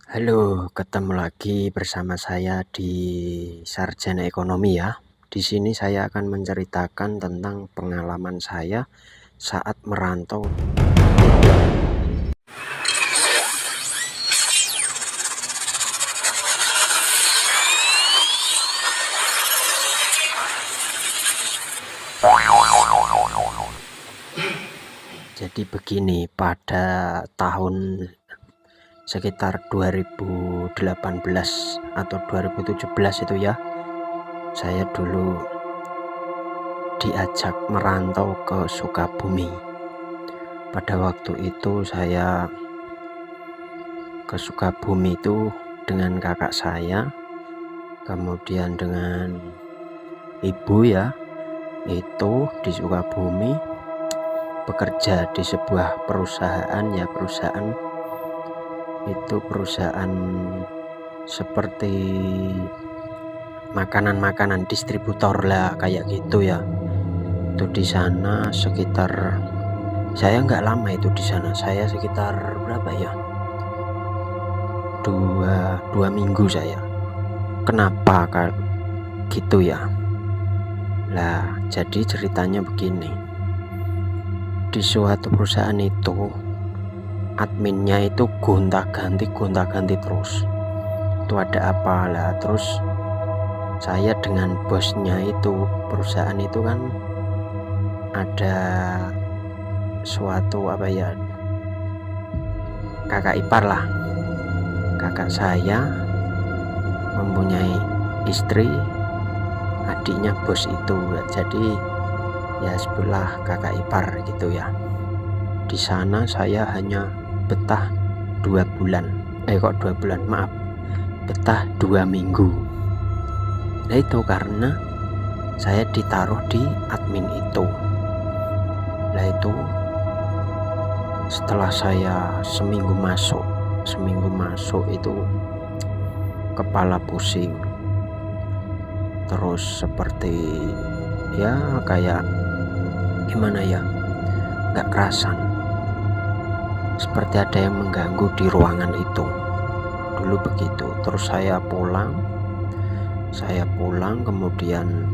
Halo, ketemu lagi bersama saya di Sarjana Ekonomi ya. Di sini saya akan menceritakan tentang pengalaman saya saat merantau. Jadi begini, pada tahun sekitar 2018 atau 2017 itu ya, saya dulu diajak merantau ke Sukabumi. Pada waktu itu saya ke Sukabumi itu dengan kakak saya, kemudian dengan ibu ya, itu di Sukabumi bekerja di sebuah perusahaan perusahaan seperti makanan distributor lah kayak gitu ya. Itu di sana sekitar, saya nggak lama itu di sana, saya sekitar berapa ya, dua minggu saya. Kenapa gitu ya? Lah, jadi ceritanya begini. Di suatu perusahaan itu adminnya itu gonta-ganti terus. Itu ada apa lah? Terus saya dengan bosnya itu, perusahaan itu kan ada suatu kakak ipar lah. Kakak saya mempunyai istri, adiknya bos itu, jadi ya sebelah kakak ipar gitu ya. Di sana saya hanya betah 2 bulan, betah 2 minggu. Nah itu karena saya ditaruh di admin itu. Nah itu setelah saya seminggu masuk itu kepala pusing, terus seperti ya kayak gimana ya, nggak kerasan, seperti ada yang mengganggu di ruangan itu dulu begitu. Terus saya pulang kemudian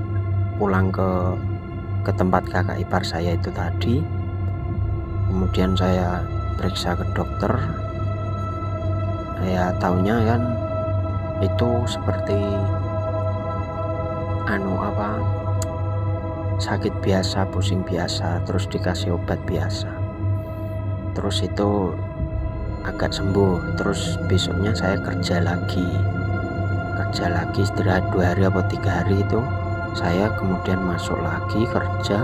pulang ke tempat kakak ipar saya itu tadi. Kemudian saya periksa ke dokter, ya taunya kan itu seperti sakit biasa, pusing biasa, terus dikasih obat biasa, terus itu agak sembuh. Terus besoknya saya kerja lagi istirahat 2 hari atau 3 hari itu saya kemudian masuk lagi kerja.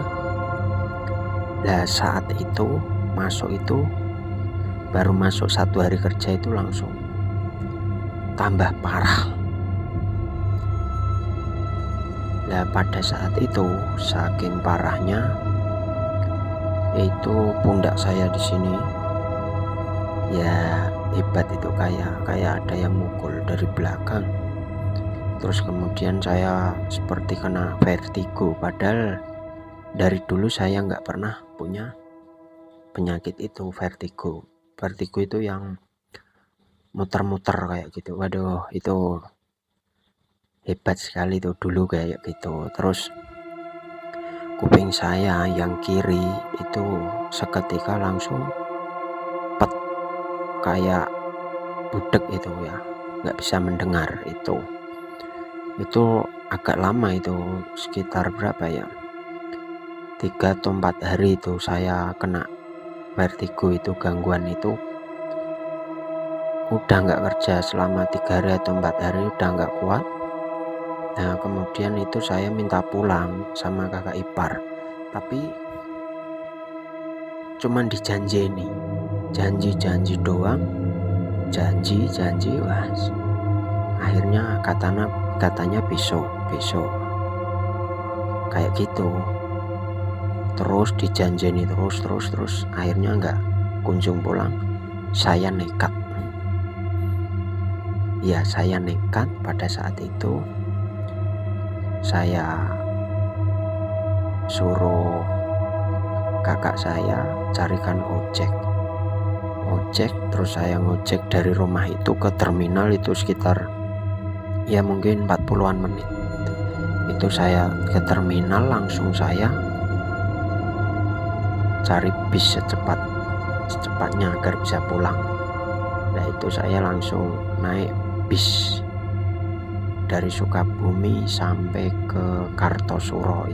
Nah saat itu baru masuk 1 hari kerja itu langsung tambah parah. Nah pada saat itu saking parahnya itu pundak saya di sini ya hebat, itu kayak ada yang mukul dari belakang. Terus kemudian saya seperti kena vertigo, padahal dari dulu saya nggak pernah punya penyakit itu, vertigo itu yang muter-muter kayak gitu. Waduh, itu hebat sekali tuh dulu kayak gitu. Terus kuping saya yang kiri itu seketika langsung pet, kayak budek itu ya, nggak bisa mendengar. Itu agak lama, itu sekitar berapa ya, 3 atau 4 hari itu saya kena vertigo, itu gangguan itu udah nggak kerja selama 3 hari atau 4 hari, udah nggak kuat. Nah kemudian itu saya minta pulang sama kakak ipar, tapi cuman janji doang, janji. Wah, akhirnya katanya besok kayak gitu. Terus dijanjeni terus akhirnya nggak kunjung pulang. Saya nekat pada saat itu. Saya suruh kakak saya carikan ojek, terus saya ngojek dari rumah itu ke terminal itu sekitar ya mungkin 40-an menit. Itu saya ke terminal, langsung saya cari bis secepatnya agar bisa pulang. Nah itu saya langsung naik bis dari Sukabumi sampai ke Kartosuro.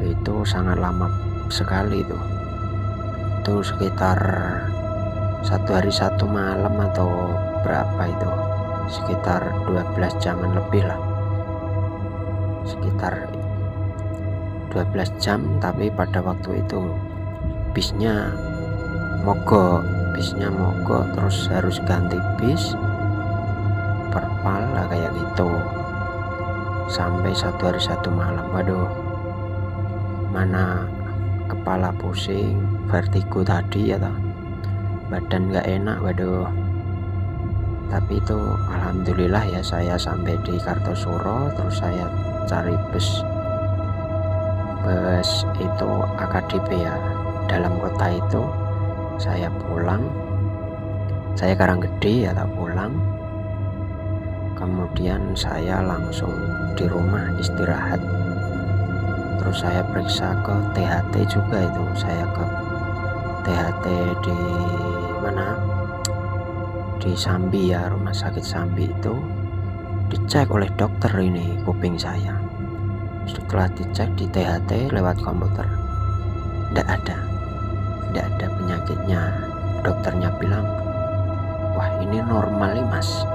Itu sangat lama sekali itu sekitar 1 hari 1 malam atau berapa itu, sekitar 12 jaman lebih lah, sekitar 12 jam. Tapi pada waktu itu bisnya mogok, terus harus ganti bis perpal lah kayak gitu, sampai 1 hari 1 malam. Waduh, mana kepala pusing, vertigo tadi ya toh, badan gak enak, waduh. Tapi itu alhamdulillah ya, saya sampai di Kartosuro, terus saya cari bus itu AKDP ya, dalam kota itu. Saya pulang, saya Karanggede ya tak pulang. Kemudian saya langsung di rumah istirahat, terus saya periksa ke THT juga. Itu saya ke THT di mana, di Sambi ya, rumah sakit Sambi. Itu dicek oleh dokter ini kuping saya. Setelah dicek di THT lewat komputer, tidak ada penyakitnya. Dokternya bilang, wah ini normal nih mas.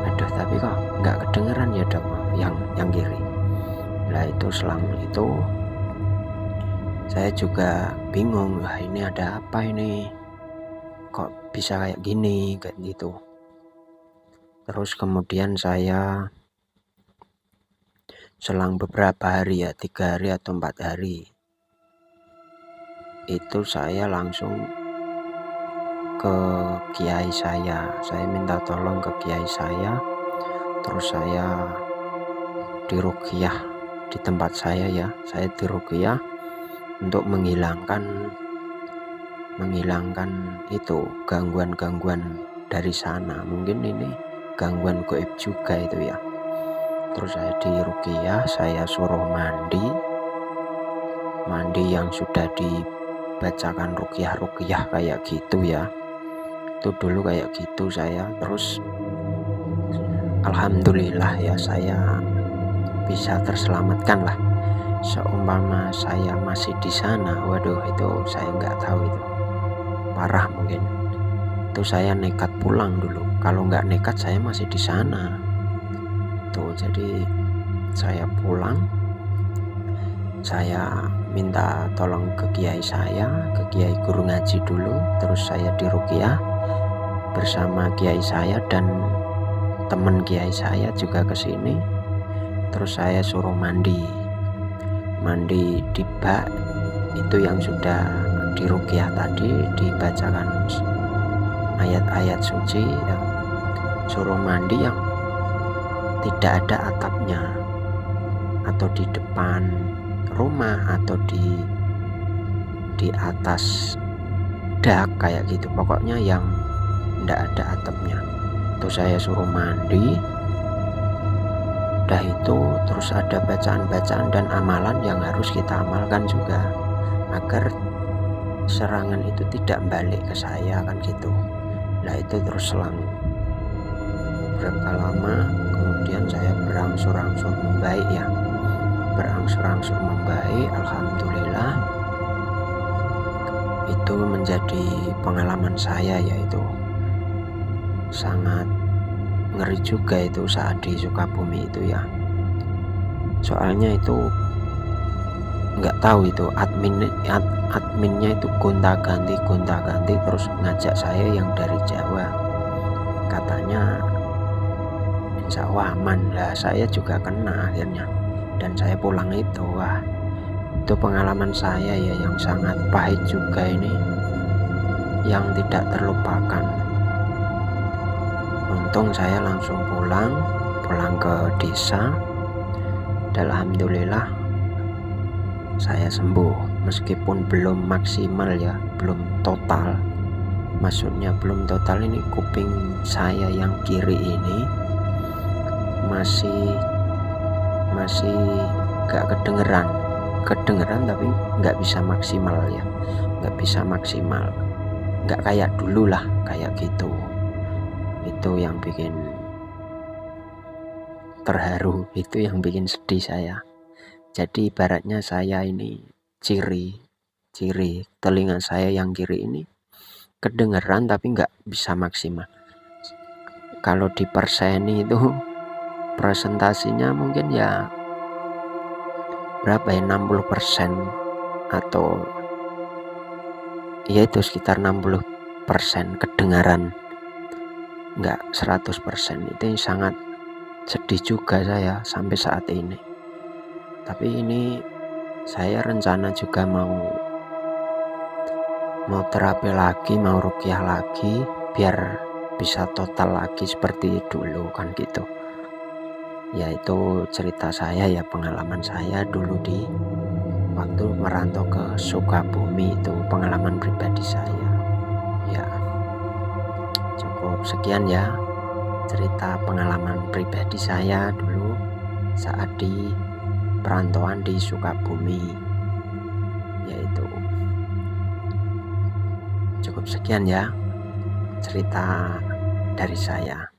Aduh, tapi kok nggak kedengeran ya dok yang kiri. Nah itu selang itu saya juga bingung, wah ini ada apa ini, kok bisa kayak gini, kayak gitu. Terus kemudian saya selang beberapa hari ya, 3 hari atau 4 hari, itu saya langsung ke kiai saya minta tolong ke kiai saya. Terus saya diruqyah di tempat saya ya, saya diruqyah untuk menghilangkan itu gangguan-gangguan dari sana. Mungkin ini gangguan gaib juga itu ya. Terus saya diruqyah, saya suruh mandi yang sudah dibacakan ruqyah kayak gitu ya. Itu dulu kayak gitu saya. Terus alhamdulillah ya, saya bisa terselamatkan lah. Seumpama saya masih di sana, waduh itu saya nggak tahu, itu parah mungkin. Itu saya nekat pulang dulu. Kalau nggak nekat saya masih di sana. Tuh, jadi saya pulang, saya minta tolong ke kiai saya, ke kiai guru ngaji dulu. Terus saya diruqyah bersama kiai saya dan teman kiai saya juga ke sini. Terus saya suruh mandi di bak itu yang sudah diruqyah tadi, dibacakan ayat-ayat suci ya. Suruh mandi yang tidak ada atapnya, atau di depan rumah, atau di atas dak kayak gitu, pokoknya yang tidak ada atapnya. Itu saya suruh mandi. Udah itu terus ada bacaan-bacaan dan amalan yang harus kita amalkan juga, agar serangan itu tidak balik ke saya kan gitu. Nah itu terus selang berapa lama kemudian saya berangsur-angsur membaik ya, alhamdulillah. Itu menjadi pengalaman saya, yaitu sangat ngeri juga itu saat di Sukabumi itu ya. Soalnya itu nggak tahu itu adminnya itu gonta-ganti terus ngajak saya yang dari Jawa, katanya insya Allah aman lah. Saya juga kena akhirnya dan saya pulang itu. Wah itu pengalaman saya ya yang sangat pahit juga ini, yang tidak terlupakan. Untung saya langsung pulang ke desa dan alhamdulillah saya sembuh. meskipun belum maksimal ya, belum total. Maksudnya belum total ini kuping saya yang kiri ini masih gak kedengeran tapi nggak bisa maksimal ya, nggak bisa maksimal, nggak kayak dulu lah, kayak gitu. Itu yang bikin terharu, itu yang bikin sedih saya. Jadi ibaratnya saya ini ciri telinga saya yang kiri ini kedengeran tapi nggak bisa maksimal. Kalau di perseni itu presentasinya mungkin ya berapa ya, 60% atau ya itu sekitar 60% kedengaran, nggak 100%. Itu sangat sedih juga saya sampai saat ini. Tapi ini saya rencana juga mau terapi lagi, mau ruqyah lagi biar bisa total lagi seperti dulu kan gitu. Ya itu cerita saya ya, pengalaman saya dulu di waktu merantau ke Sukabumi, itu pengalaman pribadi saya. Ya cukup sekian ya cerita pengalaman pribadi saya dulu saat di perantauan di Sukabumi. Yaitu cukup sekian ya cerita dari saya.